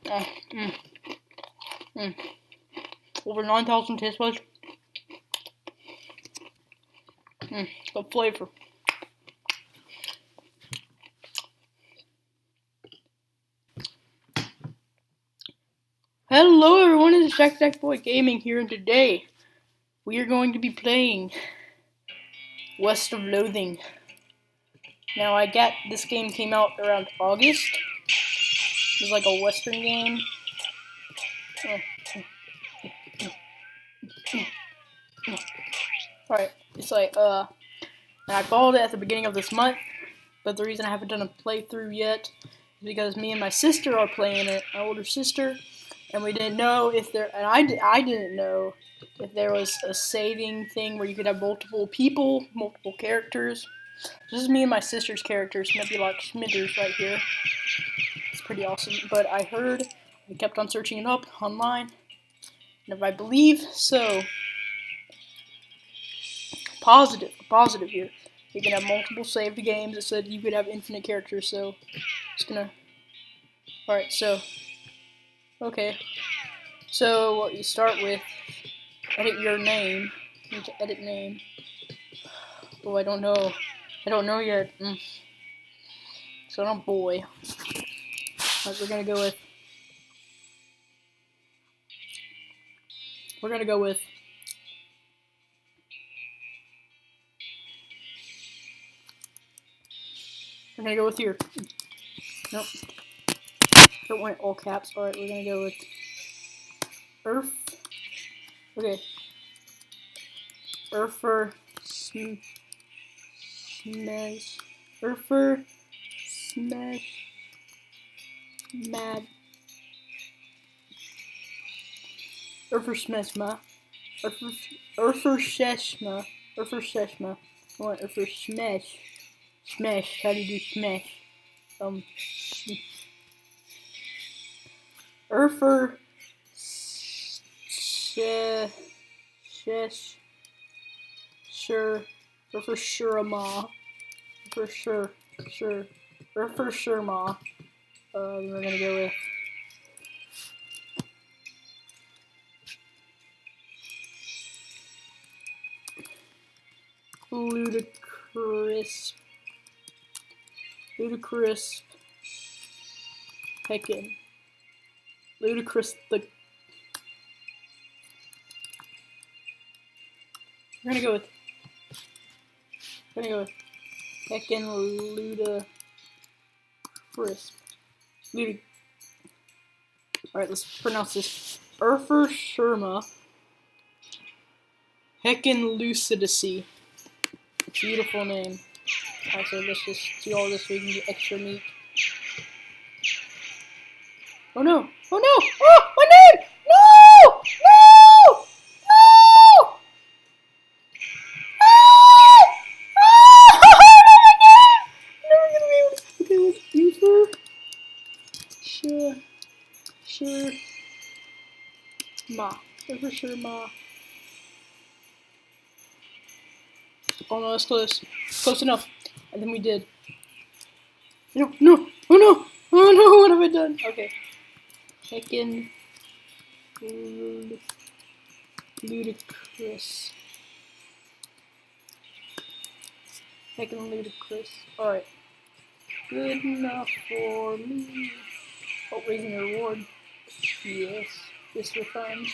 Mm, mm. Over 9,000 taste buds. The flavor. Hello everyone, it's Jack Boy Gaming here, and today we are going to be playing West of Loathing. Now this game came out around August. It was like a Western game. Alright, it's like, and I bought it at the beginning of this month, but the reason I haven't done a playthrough yet is because me and my sister are playing it, my older sister, and we didn't know if I didn't know if there was a saving thing where you could have multiple people, multiple characters. This is me and my sister's characters, maybe like Smithers right here. It's pretty awesome, but I heard, I kept on searching it up online, and if I believe so, positive here. You can have multiple saved games. It said you could have infinite characters, so just gonna. Alright, so. Okay. So, what you start with, edit your name. You need to edit name. Oh, I don't know. I don't know yet. So, I'm boy. Alright, we're gonna go with. We're gonna go with. We're gonna go with here. Nope. Don't want all caps. Alright, we're gonna go with Earth. Okay. Earther Smash. Earther Smash. Mad. Earther Smeshma. Earther Sheshma. Earther Sheshma. I want Earther Smash. Smash. How do you do smash? Earther Sure. Earther Shurama. For sure. Earther Shurma. We're gonna go with. Ludicrous Heckin. Ludicrous the. We're gonna go with Heckin Ludicrous. Alright, let's pronounce this. Earther Shurma. Heckin Lucidacy. Beautiful name. Alright, so let's just do all this so we can get extra meat. Oh no! Oh no! Oh! My name! No! No! No! Ah! Ah! My name! I'm never gonna be able to. Okay, let's do Sure. Ma. For sure, Ma. Oh no, that's close. Close enough. And then we did. No! Oh no! Oh no! What have I done? Okay. Heckin' ludicrous. Heckin' ludicrous. Alright. Good enough for me. Oh, raising the reward. Yes. Yes, we're fine.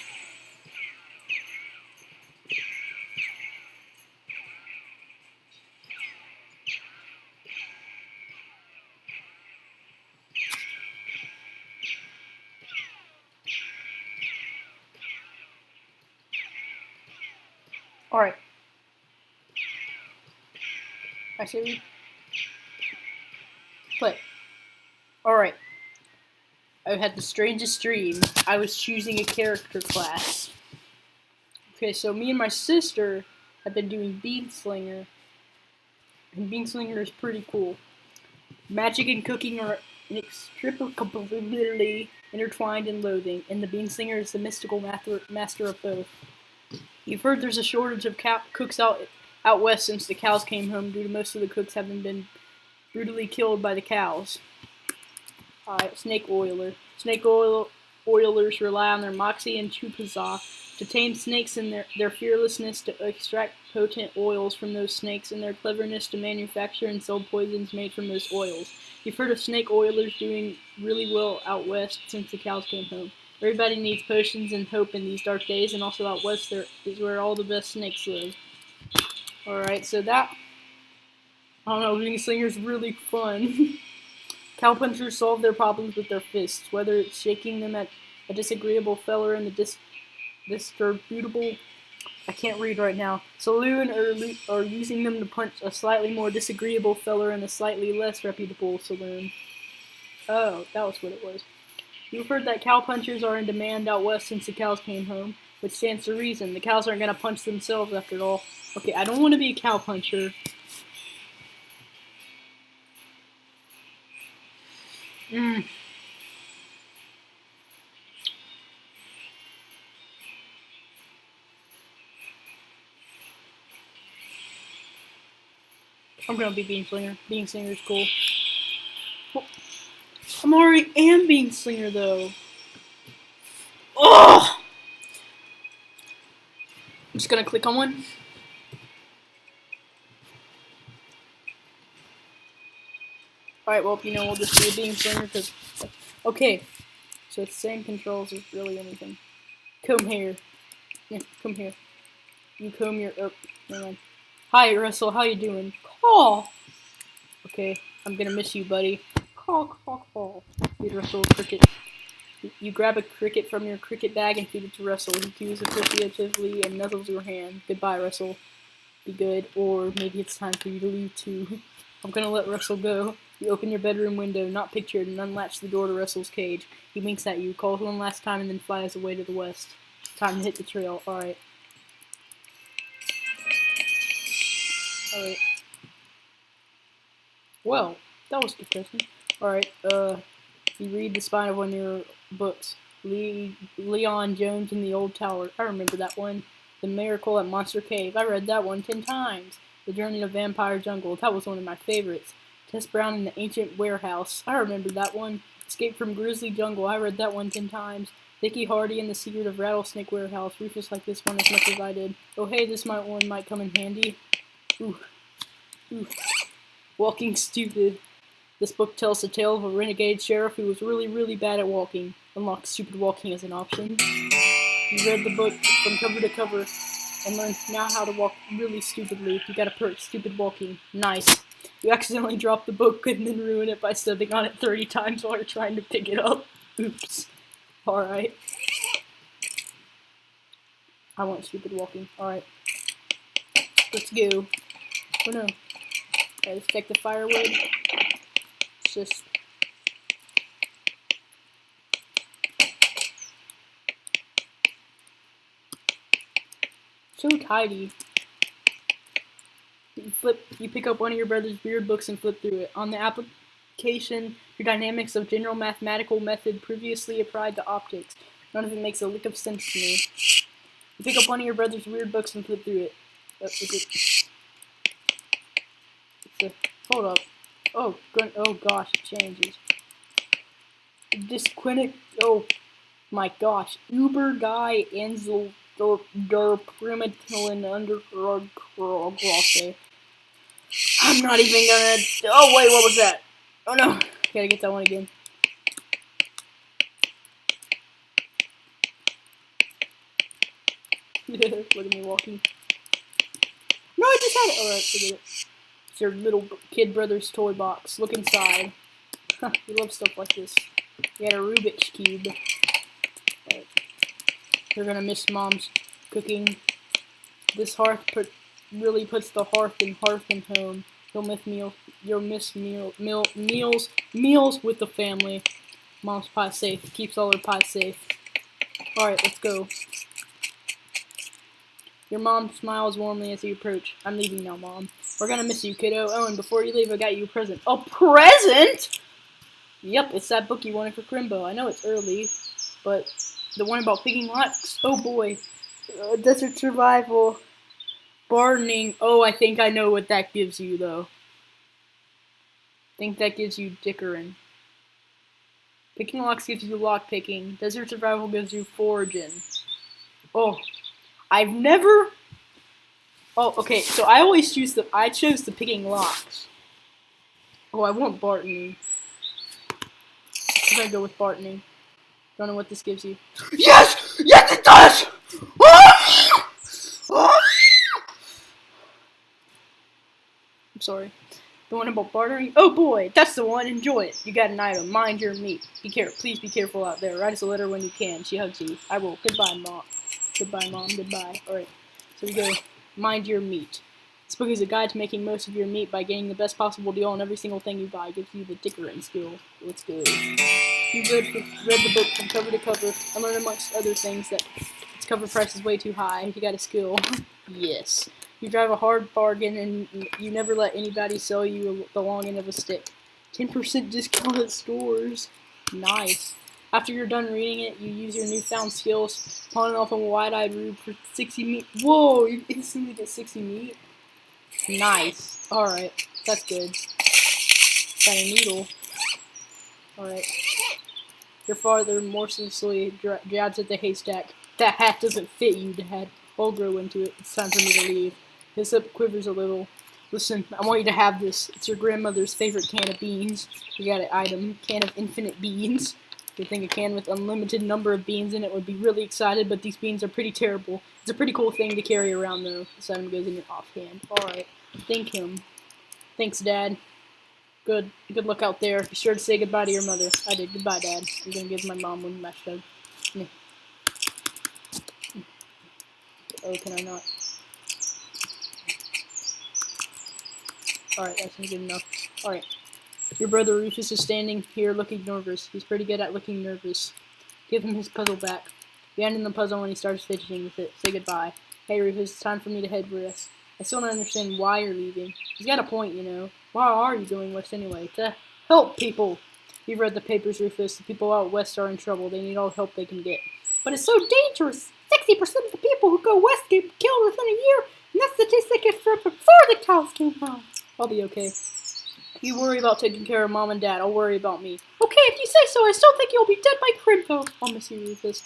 Alright. I say play. Alright. I had the strangest dream. I was choosing a character class. Okay, so me and my sister have been doing Beanslinger. And Beanslinger is pretty cool. Magic and cooking are inextricably intertwined in Loathing, and the Beanslinger is the mystical master of both. You've heard there's a shortage of cooks out west since the cows came home, due to most of the cooks having been brutally killed by the cows. Alright, Snake Oiler. Oilers rely on their moxie and chupaza to tame snakes and their fearlessness to extract potent oils from those snakes and their cleverness to manufacture and sell poisons made from those oils. You've heard of snake oilers doing really well out west since the cows came home. Everybody needs potions and hope in these dark days, and also out west there is where all the best snakes live. Alright, so that, I don't know, being a slinger is really fun. Cowpunchers solve their problems with their fists, whether it's shaking them at a disagreeable feller in the distributable, I can't read right now, saloon, or using them to punch a slightly more disagreeable feller in a slightly less reputable saloon. Oh, that was what it was. You've heard that cowpunchers are in demand out west since the cows came home, which stands to reason. The cows aren't going to punch themselves after all. Okay, I don't want to be a cowpuncher. I'm gonna be Bean Slinger. Bean Slinger's cool. Well, I'm already am Bean Slinger though. Oh! I'm just gonna click on one. Alright, well, you know, we'll just be a Bean Slinger because. Okay. So it's the same controls as really anything. Come here. Yeah, come here. You comb your. Oh, never mind. Hi, Russell. How you doing? Call. Okay, I'm gonna miss you, buddy. Call, call, call. Feed Russell a cricket. You grab a cricket from your cricket bag and feed it to Russell. He coos appreciatively and nuzzles your hand. Goodbye, Russell. Be good, or maybe it's time for you to leave too. I'm gonna let Russell go. You open your bedroom window, not pictured, and unlatch the door to Russell's cage. He winks at you, calls one last time, and then flies away to the west. Time to hit the trail. Alright. Alright. Well, that was depressing. Alright, you read the spine of one of your books. Leon Jones in the Old Tower. I remember that one. The Miracle at Monster Cave. I read that one 10 times. The Journey to Vampire Jungle. That was one of my favorites. Tess Brown in the Ancient Warehouse. I remember that one. Escape from Grizzly Jungle. I read that one 10 times. Vicky Hardy in the Secret of Rattlesnake Warehouse. Rufus liked this one as much as I did. Oh hey, this one might come in handy. Ooh. Ooh. Walking Stupid. This book tells the tale of a renegade sheriff who was really, really bad at walking. Unlock stupid walking as an option. You read the book from cover to cover and learned now how to walk really stupidly. You got a perk, stupid walking. Nice. You accidentally dropped the book and then ruin it by stepping on it 30 times while you're trying to pick it up. Oops. Alright. I want stupid walking. Alright. Let's go. Oh no. Let's take the firewood. It's just. So tidy. You pick up one of your brother's weird books and flip through it. On the application, your dynamics of general mathematical method previously applied to optics. None of it makes a lick of sense to me. You pick up one of your brother's weird books and flip through it. Hold up. Oh gosh, it changes. Disquinic. Oh my gosh. Uber guy Ansel der Primitilin undergrad Grosse. I'm not even gonna. Oh wait, what was that? Oh no, gotta get that one again. Look at me walking. No, I just had it. Alright, forget it. It's your little kid brother's toy box. Look inside. We love stuff like this. We had a Rubik's Cube. Right. You're gonna miss Mom's cooking. This hearth really puts the hearth in home. You'll miss meals with the family. Mom's pie safe. Keeps all her pies safe. Alright, let's go. Your mom smiles warmly as you approach. I'm leaving now, Mom. We're gonna miss you, kiddo. Oh, and before you leave, I got you a present. A present?! Yep, it's that book you wanted for Crimbo. I know it's early, but the one about picking locks? Oh boy. Desert survival. Gardening. Oh, I think I know what that gives you, though. I think that gives you dickering. Picking locks gives you lock picking. Desert survival gives you foraging. Oh, I've never. Oh, okay. So I always chose the picking locks. Oh, I want Bartony. I'm gonna go with Bartony. Don't know what this gives you. Yes! Yes, it does! I'm sorry. The one about bartering? Oh boy, that's the one. Enjoy it. You got an item. Mind your meat. Be careful. Please be careful out there. Write us a letter when you can. She hugs you. I will. Goodbye, Mom. Goodbye, Mom. Goodbye. Alright. So we go. Mind your meat. This book is a guide to making most of your meat by getting the best possible deal on every single thing you buy. It gives you the dickering skill. Let's go. You read the book from cover to cover. I learned amongst other things that its cover price is way too high. You got a skill. Yes. You drive a hard bargain and you never let anybody sell you the long end of a stick. 10% discount at stores. Nice. After you're done reading it, you use your newfound skills, pawning off a wide-eyed rube for 60 meat. Whoa! You instantly get 60 meat? Nice. Alright. That's good. Got a needle. Alright. Your father mercilessly jabs at the haystack. That hat doesn't fit you, Dad. I'll grow into it. It's time for me to leave. His lip quivers a little. Listen, I want you to have this. It's your grandmother's favorite can of beans. You got an item. Can of infinite beans. You think a can with unlimited number of beans in it would be really excited, but these beans are pretty terrible. It's a pretty cool thing to carry around, though. This item goes in your offhand. Alright. Thank him. Thanks, Dad. Good luck out there. Be sure to say goodbye to your mother. I did. Goodbye, Dad. I'm gonna give my mom one match dog. Oh, can I not? Alright, that's not good enough. Alright. Your brother Rufus is standing here looking nervous. He's pretty good at looking nervous. Give him his puzzle back. You hand him the puzzle when he starts fidgeting with it. Say goodbye. Hey Rufus, it's time for me to head west. I still don't understand why you're leaving. He's got a point, you know. Why are you going west anyway? To help people. You've read the papers, Rufus. The people out west are in trouble. They need all the help they can get. But it's so dangerous. 60% of the people who go west get killed within a year, and that's the statistic from before the cows came home. I'll be okay. You worry about taking care of Mom and Dad. I'll worry about me. Okay, if you say so. I still think you'll be dead by crib, though. I'll miss you, Rufus.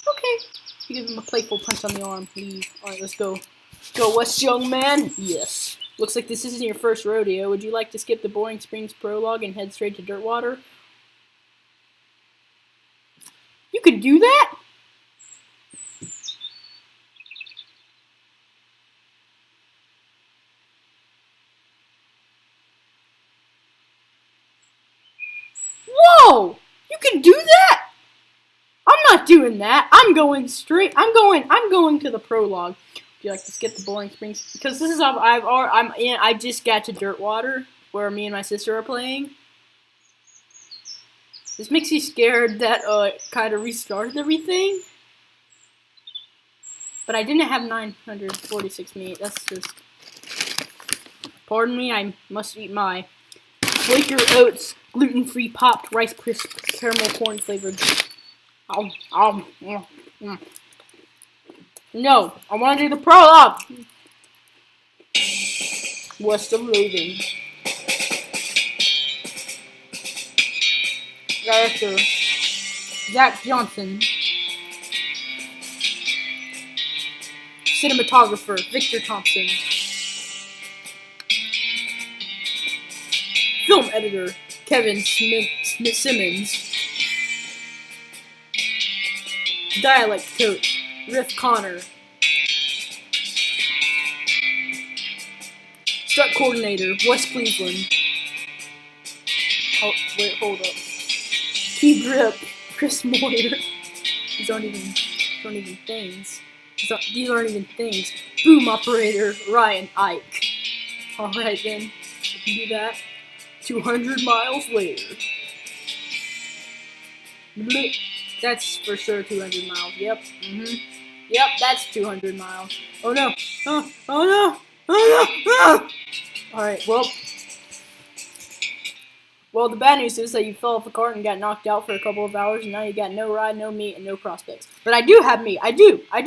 Okay. You give him a playful punch on the arm. Leave. Alright, let's go. Go west, young man. Yes. Looks like this isn't your first rodeo. Would you like to skip the Boring Springs prologue and head straight to Dirtwater? You can do that? Whoa! You can do that? I'm not doing that. I'm going straight. I'm going to the prologue. Would you like to skip the Boring Springs? Because this is I just got to Dirtwater where me and my sister are playing. This makes me scared that kind of restarted everything. But I didn't have 946 meat. That's just. Pardon me. I must eat my Quaker Oats gluten-free popped Rice Crisp caramel corn flavored. No, I want to do the prologue. West of Loathing. Director Zach Johnson. Cinematographer Victor Thompson. Film editor Kevin Simmons. Dialect coach Riff Connor. Strut coordinator West Cleveland. Oh, wait, hold up. Key grip Chris Moyer. These aren't even things. These aren't even things. Boom operator Ryan Ike. Alright then, we can do that. 200 miles later. That's for sure 200 miles. Yep. Yep, that's 200 miles. Oh no. Oh no. Oh no. Oh! Alright, well, the bad news is that you fell off a cart and got knocked out for a couple of hours, and now you got no ride, no meat, and no prospects. But I do have meat. I do. I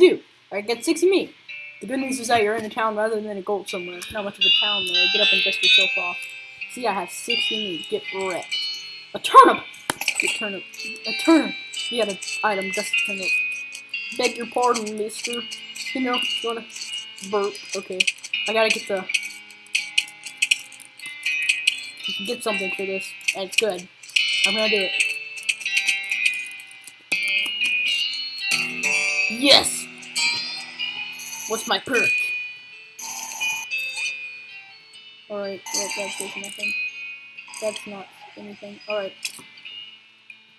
get 60 meat. The good news is that you're in a town rather than a gold somewhere. Not much of a town there. Get up and dust yourself off. See, I have 60 meat. Get wrecked. A turnip! Get turnip. A turnip! You got an item, just a turnip. Beg your pardon, mister. You know, you wanna burp? Okay. I gotta get the... You can get something for this, and it's good. I'm gonna do it. Yes! What's my perk? Alright, well, that's nothing. That's not anything. Alright.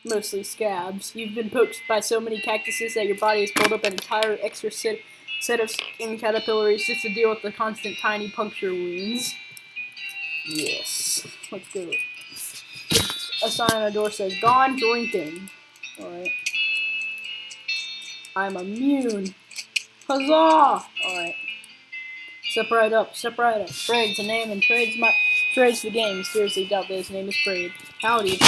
Mostly scabs. You've been poked by so many cactuses that your body has built up an entire extra set of skin caterpillars just to deal with the constant tiny puncture wounds. Yes. Let's go. A sign on the door says, "Gone drinking." Alright. I'm immune. Huzzah! Alright. Step right up. Braid's a name and trades the game. Seriously doubt that his name is Braid. Howdy,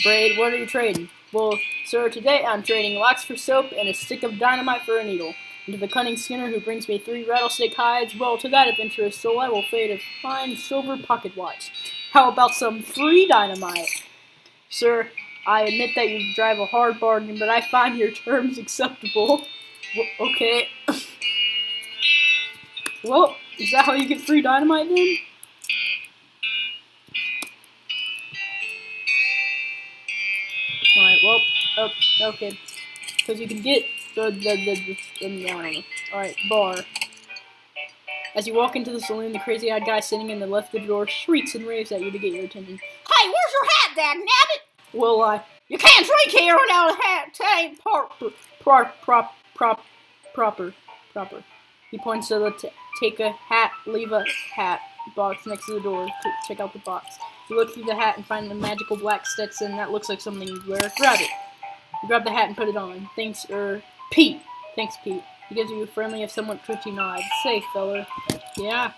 Braid. What are you trading? Well, sir, today I'm trading locks for soap and a stick of dynamite for a needle. And to the cunning Skinner who brings me 3 rattlesnake hides, well, to that adventurous soul I will fade a fine silver pocket watch. How about some free dynamite? Sir, I admit that you drive a hard bargain, but I find your terms acceptable. Okay. Well, is that how you get free dynamite then? Alright, well, okay. Because you can get I don't know. Alright, bar. As you walk into the saloon, the crazy-eyed guy sitting in the left of the door shrieks and raves at you to get your attention. Hey, where's your hat, dagnabbit? Well, you can't drink here without a hat. It ain't proper. He points to the take a hat, leave a hat box next to the door to check out the box. You look through the hat and find the magical black Stetson that looks like something you'd wear. Grab it. You grab the hat and put it on. Thanks, Pete. Thanks, Pete. He gives you a friendly if somewhat twitchy nod. Safe, fella. Yeah.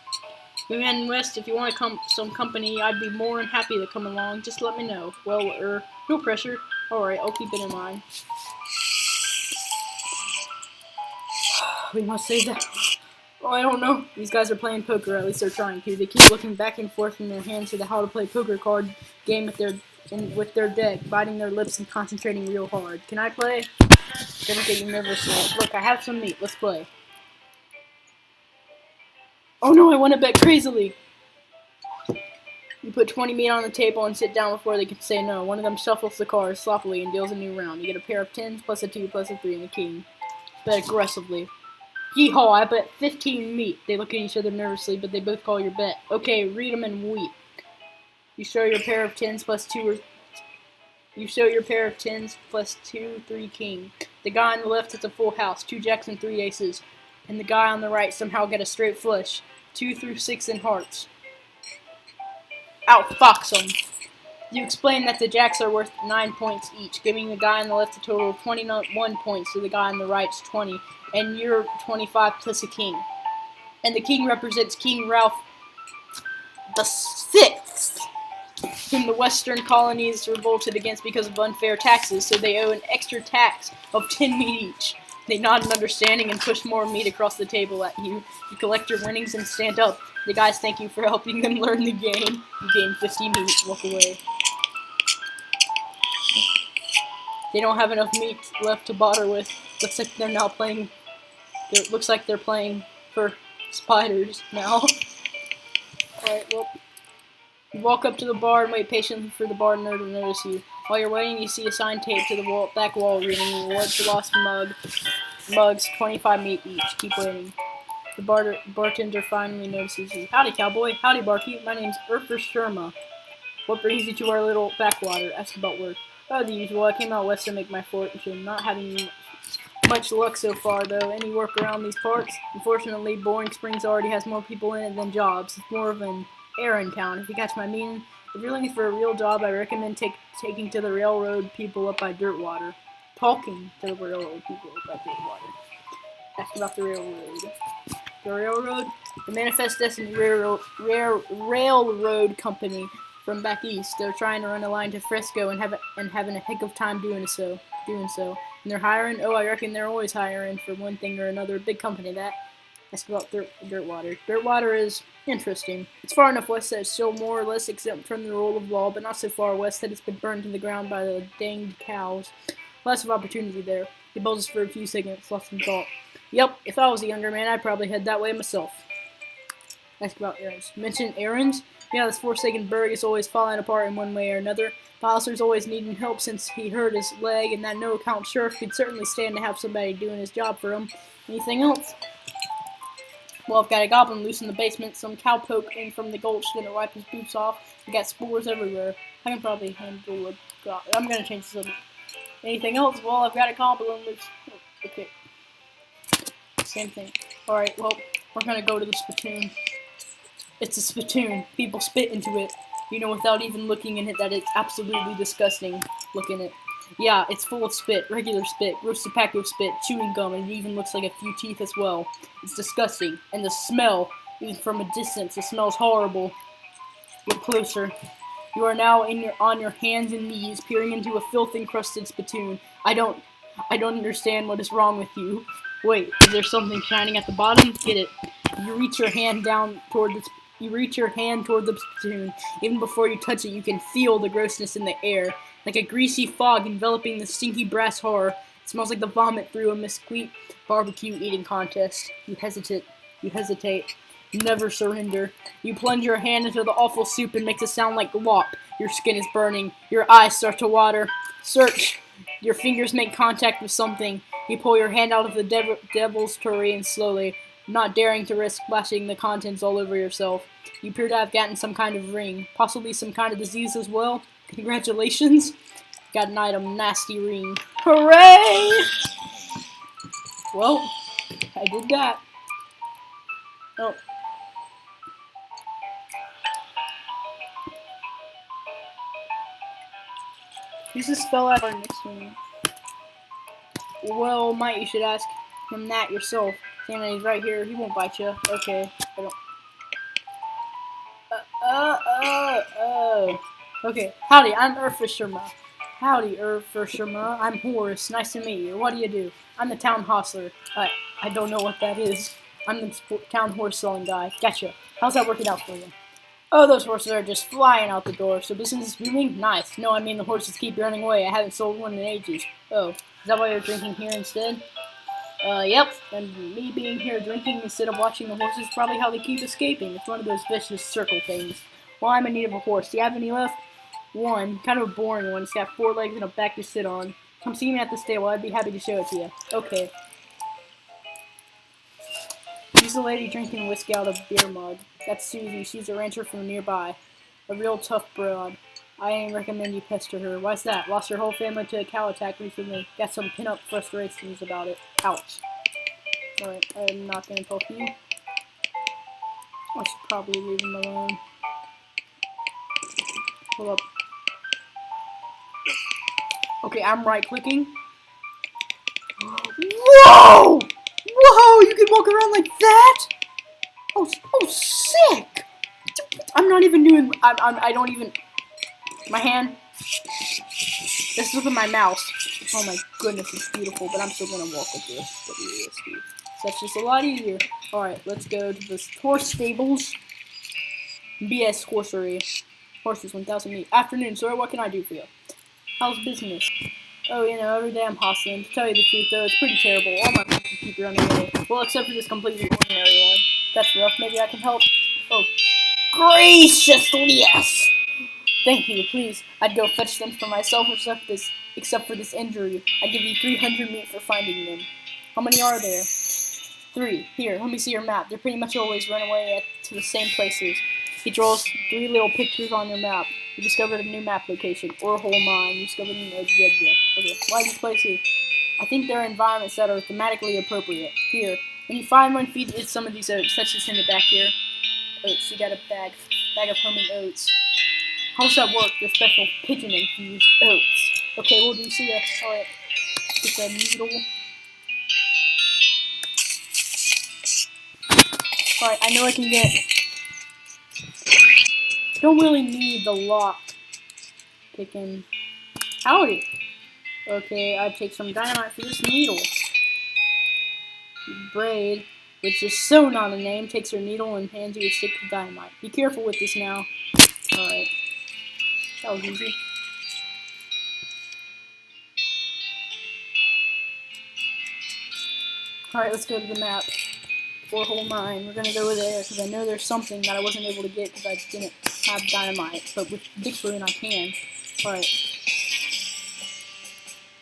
We're heading west. If you want to some company, I'd be more than happy to come along. Just let me know. Well, no pressure. Alright, I'll keep it in mind. We must save that. Oh, I don't know. These guys are playing poker, at least they're trying to. They keep looking back and forth in their hands to the how to play poker card game with their deck, biting their lips and concentrating real hard. Can I play? They don't get you nervous. Look, I have some meat. Let's play. Oh no, I want to bet crazily. You put 20 meat on the table and sit down before they can say no. One of them shuffles the cards sloppily and deals a new round. You get a pair of 10s plus a 2 plus a 3 and a king. Bet aggressively. Yeehaw, I bet 15 meat. They look at each other nervously, but they both call your bet. Okay, read them and weep. You show your pair of 10s plus 2 You show your pair of 10s plus 2, 3 king. The guy on the left has a full house, 2 jacks and 3 aces. And the guy on the right somehow got a straight flush, 2 through 6 in hearts. Outfox them. You explain that the jacks are worth 9 points each, giving the guy on the left a total of 21 points to the guy on the right's 20, and you're 25 plus a king. And the king represents King Ralph the Sixth, whom the western colonies revolted against because of unfair taxes, so they owe an extra tax of 10 meat each. They nod in understanding and push more meat across the table at you. You collect your winnings and stand up. The guys thank you for helping them learn the game. You gain 50 meat. Walk away. They don't have enough meat left to barter with. Looks like they're now playing. Looks like they're playing for spiders now. Alright, well. You walk up to the bar and wait patiently for the bartender to notice you. While you're waiting, you see a sign taped to the back wall reading rewards lost mugs, 25 meat each. Keep waiting. The bartender finally notices you. Howdy, cowboy. Howdy, barkeep. My name's Urfa Sharma. What brings you to our little backwater? Ask about work. Oh, the usual. I came out west to make my fortune. Not having much luck so far, though. Any work around these parts? Unfortunately, Boring Springs already has more people in it than jobs. It's more of an errand town, if you catch my meaning. If you're looking for a real job, I recommend taking to the railroad people up by Dirtwater. Talking to the railroad people up by Dirtwater. Ask about the railroad. The railroad? The Manifest Destiny Railroad Company from back east. They're trying to run a line to Frisco and having a heck of time doing so. And they're hiring? Oh, I reckon they're always hiring for one thing or another. Big company, that. Ask about dirt water. Dirt water is interesting. It's far enough west that it's still more or less exempt from the rule of law, but not so far west that it's been burned to the ground by the danged cows. Lots of opportunity there. He pauses for a few seconds, lost in thought. Yep, if I was a younger man, I'd probably head that way myself. Ask about errands. Mention errands? Yeah, this forsaken burg is always falling apart in one way or another. Foster's always needing help since he hurt his leg, and that no-account sheriff could certainly stand to have somebody doing his job for him. Anything else? Well, I've got a goblin loose in the basement. Some cowpoke in from the gulch didn't wipe his boots off. I got spores everywhere. I can probably handle a goblin. I'm gonna change this up. Anything else? Well, I've got a goblin loose. Okay. Same thing. Alright, well, we're gonna go to the spittoon. It's a spittoon. People spit into it. You know, without even looking in it, that it's absolutely disgusting. Look in it. Yeah, it's full of spit, regular spit, roasted tobacco spit, chewing gum, and it even looks like a few teeth as well. It's disgusting. And the smell, even from a distance, it smells horrible. Get closer. You are now on your hands and knees, peering into a filth-encrusted spittoon. I don't understand what is wrong with you. Wait, is there something shining at the bottom? Get it. You reach your hand toward the spittoon. Even before you touch it, you can feel the grossness in the air. Like a greasy fog enveloping the stinky brass horror. It smells like the vomit through a mesquite barbecue eating contest. You hesitate. You never surrender. You plunge your hand into the awful soup and makes a sound like glop. Your skin is burning. Your eyes start to water. Search. Your fingers make contact with something. You pull your hand out of the devil's tureen slowly, not daring to risk splashing the contents all over yourself. You appear to have gotten some kind of ring. Possibly some kind of disease as well. Congratulations. Got an item, nasty ring. Hooray! Well, I did that. Oh. Who's this fella next to me? Well, might you should ask him that yourself. Saying that he's right here, he won't bite you. Okay, I don't. Okay, howdy, I'm Fisherma. Howdy, Fisherma. I'm Horace. Nice to meet you. What do? I'm the town hostler. I don't know what that is. I'm the town horse selling guy. Gotcha. How's that working out for you? Oh, those horses are just flying out the door. So business is booming? Nice. No, I mean the horses keep running away. I haven't sold one in ages. Oh, is that why you're drinking here instead? Yep. And me being here drinking instead of watching the horses is probably how they keep escaping. It's one of those vicious circle things. Well, I'm in need of a horse. Do you have any left? One. Kind of a boring one. It's got 4 legs and a back to sit on. Come see me at the stable. I'd be happy to show it to you. Okay. She's the lady drinking whiskey out of a beer mug. That's Susie. She's a rancher from nearby. A real tough broad. I ain't recommend you pester her. Why's that? Lost her whole family to a cow attack recently. Got some pin-up frustrations about it. Ouch. Alright, I'm not gonna talk to you. I should probably leave him alone. Hold up. Okay, I'm right-clicking. Whoa! Whoa! You can walk around like that? Oh, sick! I'm not even doing. I don't even. My hand. This is with my mouse. Oh my goodness, it's beautiful. But I'm still gonna walk with this. WASD. So that's just a lot easier. All right, let's go to the horse stables. BS Horsery. Horses 1,000 meat. Afternoon, sir. What can I do for you? How's business? Oh, you know, every day I'm hustling. To tell you the truth, though, it's pretty terrible. All my people keep running away. Well, except for this completely ordinary one. That's rough. Maybe I can help. Oh, graciously, yes! Thank you, please. I'd go fetch them for myself except for this injury. I'd give you 300 meat for finding them. How many are there? 3. Here, let me see your map. They pretty much always run away to the same places. He draws 3 little pictures on your map. You discovered a new map location. Orhole Mine. You discovered a new Okay, why these places? I think they're environments that are thematically appropriate. Here, when you find one, feed it some of these oats. That's just in the back here. Oats. You got a bag of homing oats. How does that work? The special pigeon-infused oats. Okay, well, do you see that? Alright. Get a needle. Alright, I know I can get... Don't really need the lock picking. Howdy. Okay, I'd take some dynamite for this needle. Braid. which is so not a name, takes her needle and hands you a stick of dynamite. Be careful with this now. Alright. That was easy. Alright, let's go to the map. 4-hole mine. We're gonna go there because I know there's something that I wasn't able to get because I didn't have dynamite. But with Big Balloon, I can. Alright.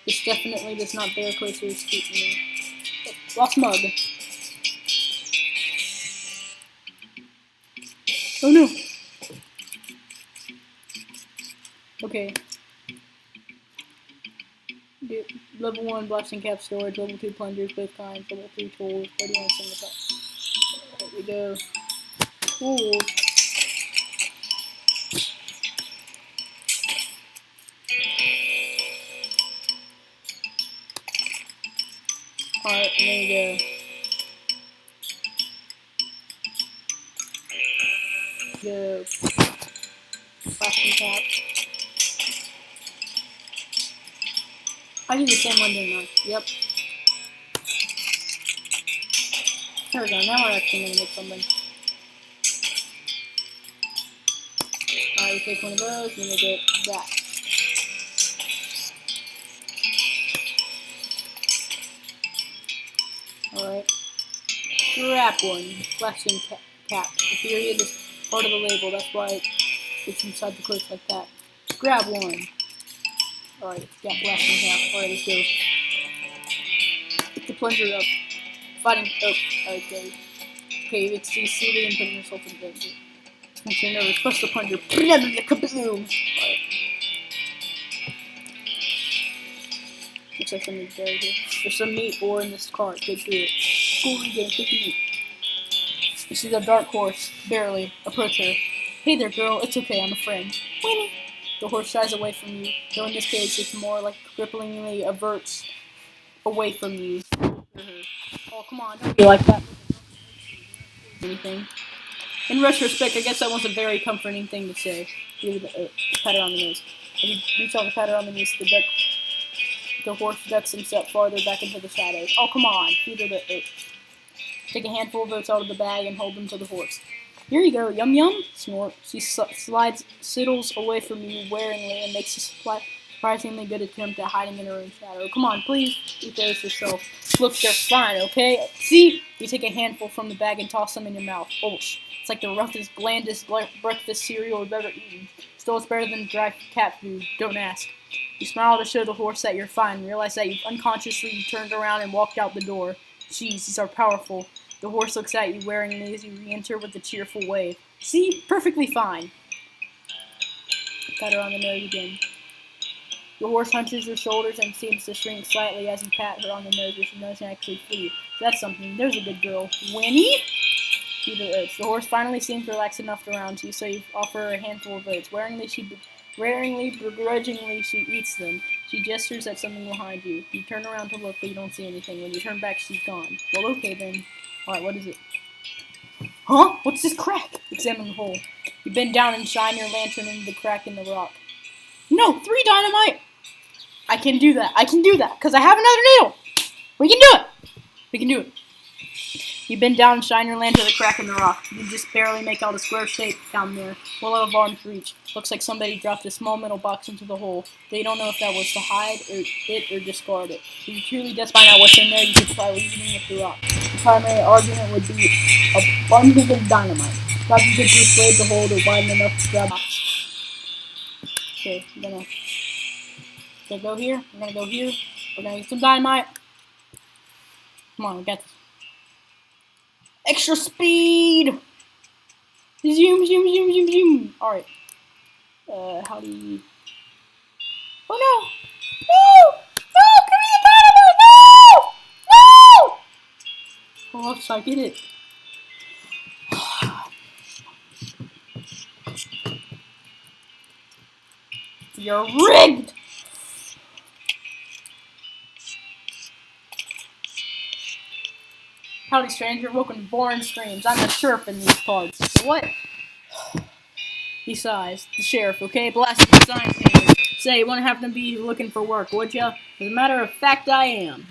This definitely does not bear closer to scrutiny. Oh, lost mug. Oh no! Okay. Level 1 blasting cap storage, level 2 plungers, both kinds, level 3 tools, 31 single top. There we go. Tools. Alright, there you go. The blasting cap. I did the same one, didn't I? Yep. There we go, now we're actually gonna make something. Alright, we take one of those, and we get that. Alright. Grab one. Blasting cap. The period is part of the label, that's why it's inside the quotes like that. Grab one. Alright, got blasting cap. Alright, let's go. Pick the plunger up. Fighting. Oh, okay. Okay, it's succeeded and putting yourself in danger. Once you're nervous, press the plunger. Kaboom! Alright. Looks like something's buried here. There's some meat ore in this cart. Dig through it. Cool again, take the meat. You see the dark horse. Barely. Approach her. Hey there, girl. It's okay, I'm a friend. Winnie. The horse shies away from you, though in this case it's more like cripplingly averts away from you. Oh, come on, don't be like that. Anything. In retrospect, I guess that was a very comforting thing to say. Pat her on the nose. As you reach out and pat her on the nose, the horse ducks himself farther back into the shadows. Oh, come on. Feed her the oat. Take a handful of oats out of the bag and hold them to the horse. Here you go, yum yum, snort. She sidles away from you waringly and makes a surprisingly good attempt at hiding in her own shadow. Come on, please, embrace yourself. Look, they're fine, okay? See? You take a handful from the bag and toss them in your mouth. Ouch. It's like the roughest, blandest breakfast cereal you've ever eaten. Still, it's better than dry cat food. Don't ask. You smile to show the horse that you're fine and realize that you've unconsciously turned around and walked out the door. Jeez, these are powerful. The horse looks at you waringly as you re-enter with a cheerful wave. See? Perfectly fine. Pat her on the nose again. The horse hunches her shoulders and seems to shrink slightly as you pat her on the nose, but she doesn't actually flee. That's something. There's a good girl. Winnie? The horse finally seems relaxed enough around you, so you offer her a handful of oats. Begrudgingly, she eats them. She gestures at something behind you. You turn around to look, but you don't see anything. When you turn back, she's gone. Well, okay then. Alright, what is it? Huh? What's this crack? Examine the hole. You bend down and shine your lantern into the crack in the rock. No! 3 dynamite! I can do that. I can do that, because I have another needle! We can do it! We can do it. You bend down and shine your lantern to the crack in the rock. You just barely make out a square shape down there, well out of arm's reach. Looks like somebody dropped a small metal box into the hole. They don't know if that was to hide or discard it. If you truly just find out what's in there, you could try reasoning with the rock. The primary argument would be a bundle of dynamite. Perhaps you could persuade the hole to widen enough to grab the box. Okay, I'm gonna go here. We're gonna go here. We're gonna get some dynamite. Come on, we got this. Extra speed! Zoom, zoom, zoom, zoom, zoom. Alright. How do you... Oh no! No! No! Give me the dynamite! No! No! Oh, so I get it. You're rigged! Howdy, stranger. Welcome to Boring Streams. I'm the sheriff in these parts. What? He sighs. The sheriff, okay? Blasted the sign painter. Say, you wouldn't have to be looking for work, would ya? As a matter of fact, I am.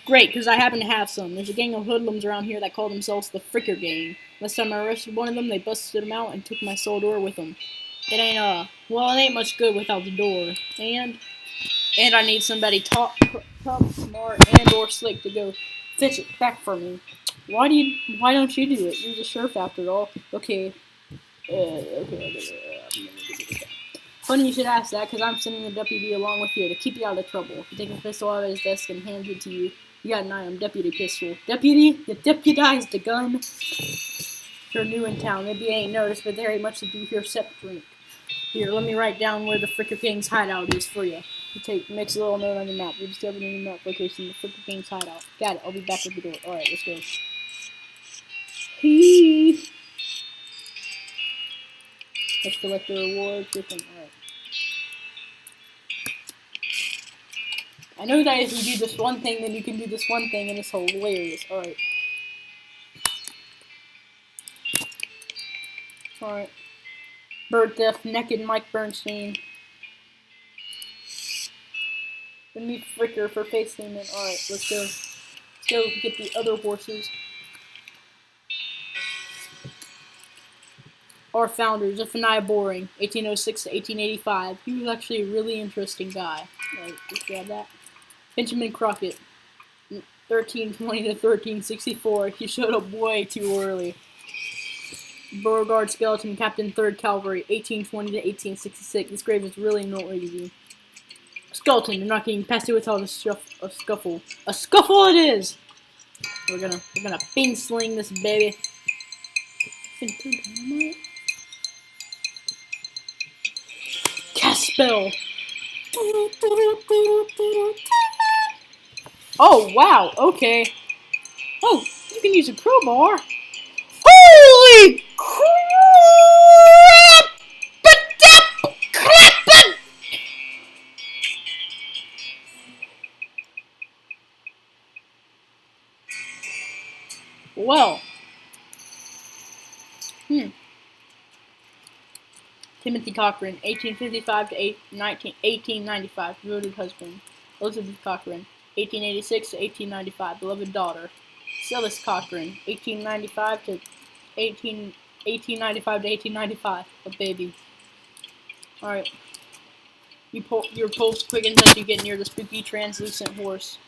Great, because I happen to have some. There's a gang of hoodlums around here that call themselves the Fricker Gang. Last time I arrested one of them, they busted him out and took my soul door with them. It ain't, well, it ain't much good without the door. And I need somebody tough, smart, and or slick to go fetch it back for me. Why don't you do it? You're the sheriff after all. Okay. Funny you should ask that, because I'm sending the deputy along with you to keep you out of trouble. He takes a pistol out of his desk and hands it to you. You got an item, deputy pistol. Deputy, you deputized the gun. You're new in town. Maybe you ain't noticed, but there ain't much to do here except drink. Here, let me write down where the Fricker Gang's hideout is for you. Makes a little note on your map. You discovered in your map location the Fricker Gang's hideout. Got it. I'll be back at the door. Alright, let's go. Let's collect the rewards. Alright. I know that if you do this one thing, then you can do this one thing, and it's hilarious. Alright. Alright. Bird Theft, Naked Mike Bernstein. Then meet Fricker for face payment. Alright, let's go. Let's go get the other horses. Our founder, Zephaniah Boring, 1806 to 1885. He was actually a really interesting guy. Alright, just grab that. Benjamin Crockett, 1320 to 1364. He showed up way too early. Beauregard Skeleton, Captain 3rd Cavalry, 1820 to 1866. This grave is really noteworthy. Skeleton, you're not getting past it without a scuffle. A scuffle it is! We're gonna bing sling this baby. Cast spell. Oh wow, okay. Oh, you can use a crowbar. Holy crap! Well. Timothy Cochran, 1855 to 1895, devoted husband. Elizabeth Cochran, 1886 to 1895, beloved daughter. Silas Cochran, 1895 to 1895, a baby. Alright. Your pulse quickens as you get near the spooky, translucent horse.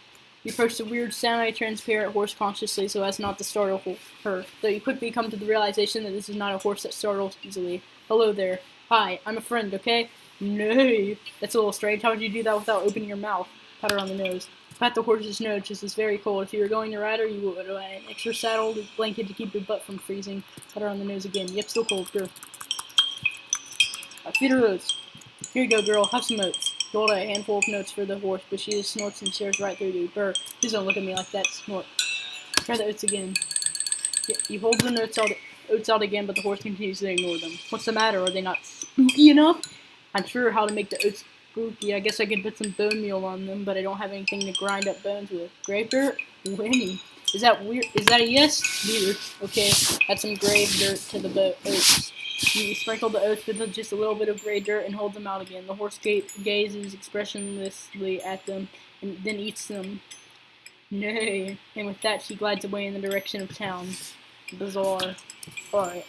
You approach the weird, semi-transparent horse cautiously so as not to startle her, though you quickly come to the realization that this is not a horse that startles easily. Hello there. Hi, I'm a friend, okay? Nay. That's a little strange. How would you do that without opening your mouth? Pat her on the nose. Pat the horse's nose, just is very cold. If you were going to ride her, you would an extra saddle blanket to keep your butt from freezing. Pat her on the nose again. Yep, still cold. Go. Feed her oats. Here you go, girl. Have some oats. You hold a handful of notes for the horse, but she just snorts and stares right through you. Brr, please don't look at me like that. Snort. Try the oats again. You hold the oats out again, but the horse continues to ignore them. What's the matter? Are they not spooky enough? I'm sure how to make the oats spooky. I guess I could put some bone meal on them, but I don't have anything to grind up bones with. Grave dirt? Winnie. Is that weird? Is that a yes? Weird. Okay, add some grave dirt to the oats. You sprinkle the oats with just a little bit of gray dirt and hold them out again. The horse gazes expressionlessly at them and then eats them. Nay. And with that, she glides away in the direction of town. Bizarre. Alright.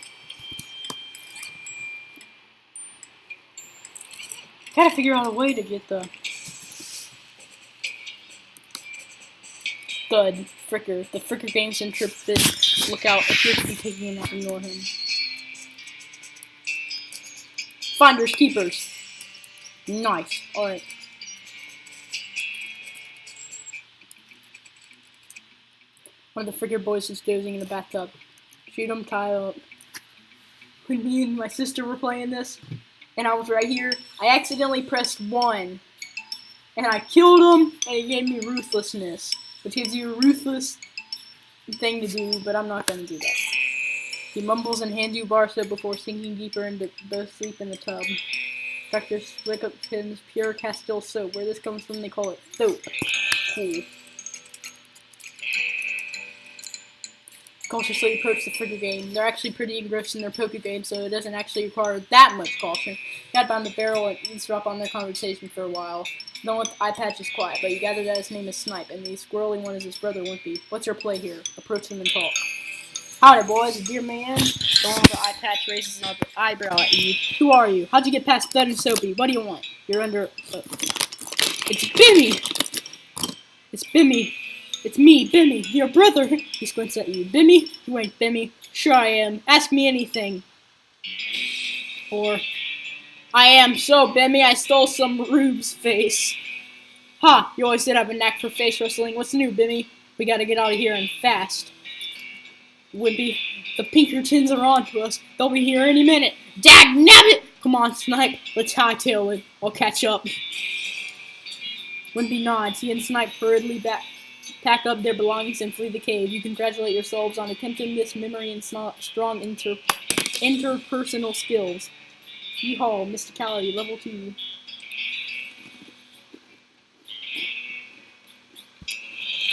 Gotta figure out a way to get the Fricker. The Fricker Gang's intrepid lookout appears to be taking him out. Ignore him. Finders keepers. Nice. Alright. One of the Fricker boys is dozing in the bathtub. Shoot him, Kyle. When me and my sister were playing this, and I was right here, I accidentally pressed 1. And I killed him, and it gave me ruthlessness. Which gives you a ruthless thing to do, but I'm not going to do that. He mumbles and hands you bar soap before sinking deeper into both sleep in the tub. Dr. Slickupton's pure Castile soap. Where this comes from, they call it soap. Cool. Cautiously approach the Fricker game. They're actually pretty engrossed in their poker game, so it doesn't actually require that much caution. You gotta find the barrel and eavesdrop on their conversation for a while. The one with the eye patch is quiet, but you gather that his name is Snipe, and the squirrely one is his brother Wimpy. What's your play here? Approach them and talk. Howdy, boys. Dear man. The one with the eye patch raises an eyebrow at you. Who are you? How'd you get past Thud and Soapy? What do you want? You're under... It's Bimmy! It's Bimmy. It's me, Bimmy, your brother. He squints at you. Bimmy? You ain't Bimmy. Sure I am. Ask me anything. Or... I am so, Bimmy. I stole some Rube's face. Ha! You always did have a knack for face wrestling. What's new, Bimmy? We gotta get out of here and fast. Wimpy, the Pinkertons are on to us. They'll be here any minute. Dagnabbit! Come on, Snipe. Let's hightail it. I'll catch up. Wimpy nods. He and Snipe hurriedly pack up their belongings and flee the cave. You congratulate yourselves on attempting this memory and strong interpersonal skills. Yeehaw, Mysticality, level 2.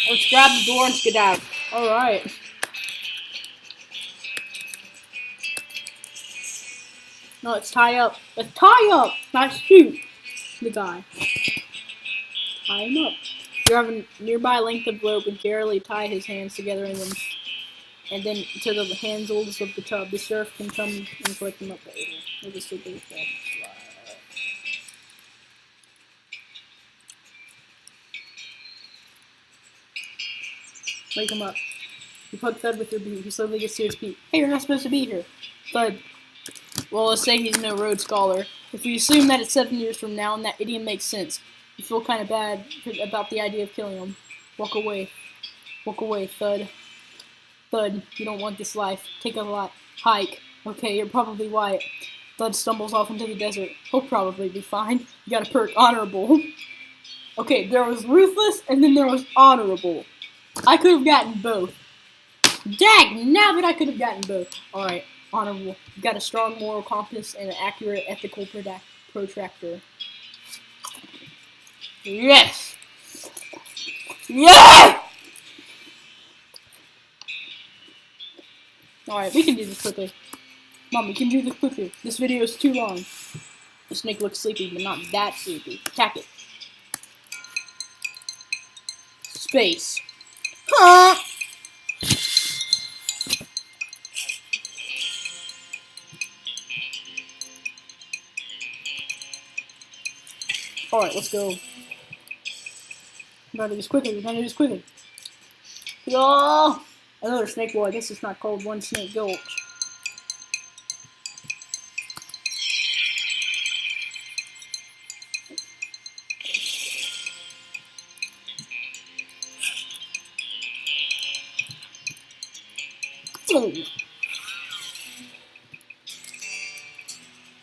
Let's grab the door and skedaddle. Alright. No, let's tie up. Let's tie up! Not shoot the guy. Tie him up. You have a nearby length of rope and carefully tie his hands together and then to the handles of the tub. The sheriff can come and collect him up later. We'll just take this back. Wake him up. You poke Thud with your boot. He slowly gets to his feet. Hey, you're not supposed to be here. Thud. Well, let's say he's no Rhodes Scholar. If we assume that it's 7 years from now and that idiom makes sense, you feel kind of bad about the idea of killing him. Walk away. Walk away, Thud. Thud, you don't want this life. Take a hike. Okay, you're probably Wyatt. Thud stumbles off into the desert. He'll probably be fine. You got a perk, honorable. Okay, there was ruthless, and then there was honorable. I could have gotten both. Dagnabbit, I could have gotten both. Alright, honorable. You got a strong moral compass and an accurate ethical protractor. Yes! Yes! Alright, we can do this quickly. Mom, we can do this quickly. This video is too long. The snake looks sleepy, but not that sleepy. Attack it. Space. Huh? Alright, let's go. We gotta do this quickly. We gotta do this quickly. Oh! Another snake boy. I guess it's not called One Snake Gulch.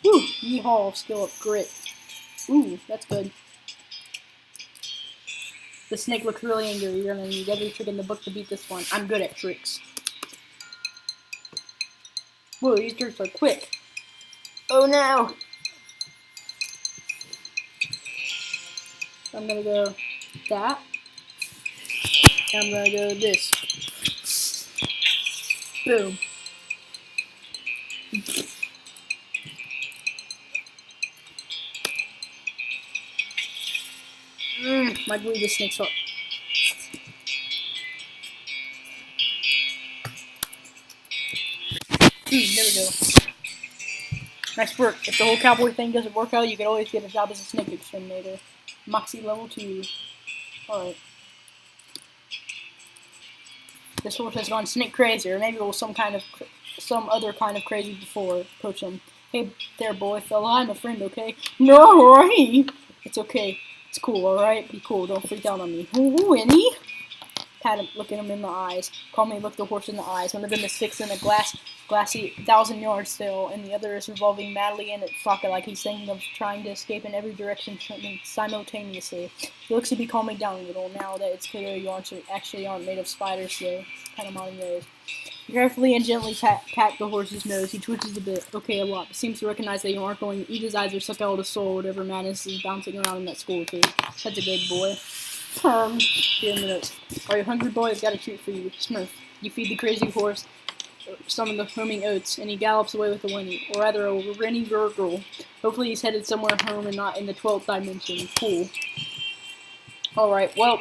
Woo! Yeehaw, skill up, grit. Ooh, that's good. The snake looks really angry. You're gonna need every trick in the book to beat this one. I'm good at tricks. Whoa, these tricks are quick. Oh no! I'm gonna go that. I'm gonna go this. Boom. Might believe this snake's up. There we go. Nice work. If the whole cowboy thing doesn't work out, you can always get a job as a snake exterminator. Moxie level 2. Alright. This horse has gone snake crazy, or maybe it was some other kind of crazy before. Approach him. Hey there, boy, fella. I'm a friend, okay? No, right? It's okay. It's cool, alright? Be cool. Don't freak out on me. Winnie? Pat him, look at him in the eyes. Call me, look the horse in the eyes. One of them is fixed in a glassy 1,000-yard sail, and the other is revolving madly in its socket like he's thinking of trying to escape in every direction simultaneously. He looks to be calming down a little now that it's clear you actually aren't made of spiders, so kind of modern ways. Carefully and gently pat the horse's nose. He twitches a bit. Okay, a lot. But seems to recognize that you aren't going to eat his eyes or suck out his soul, whatever madness is bouncing around in that school too. That's a good boy. Here in the notes. Are you hungry, boy? I've got a treat for you. Smurf. You feed the crazy horse some of the humming oats, and he gallops away with a whinny, or rather a whinny gurgle. Hopefully he's headed somewhere home and not in the 12th dimension. Cool. Alright, well,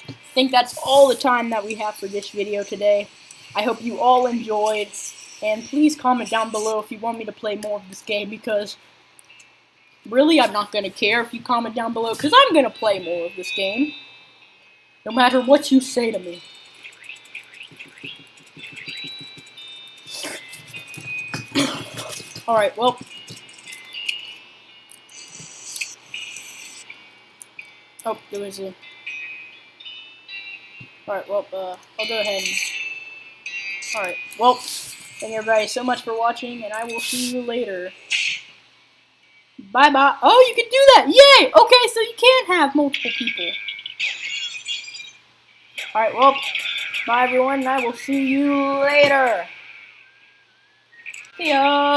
I think that's all the time that we have for this video today. I hope you all enjoyed, and please comment down below if you want me to play more of this game, because really I'm not going to care if you comment down below, because I'm going to play more of this game, no matter what you say to me. Alright, well. Oh, there was a... Alright, well, I'll go ahead and... Alright, well, thank everybody so much for watching, and I will see you later. Bye-bye. Oh, you can do that! Yay! Okay, so you can have multiple people. Alright, well, bye everyone, and I will see you later. See ya!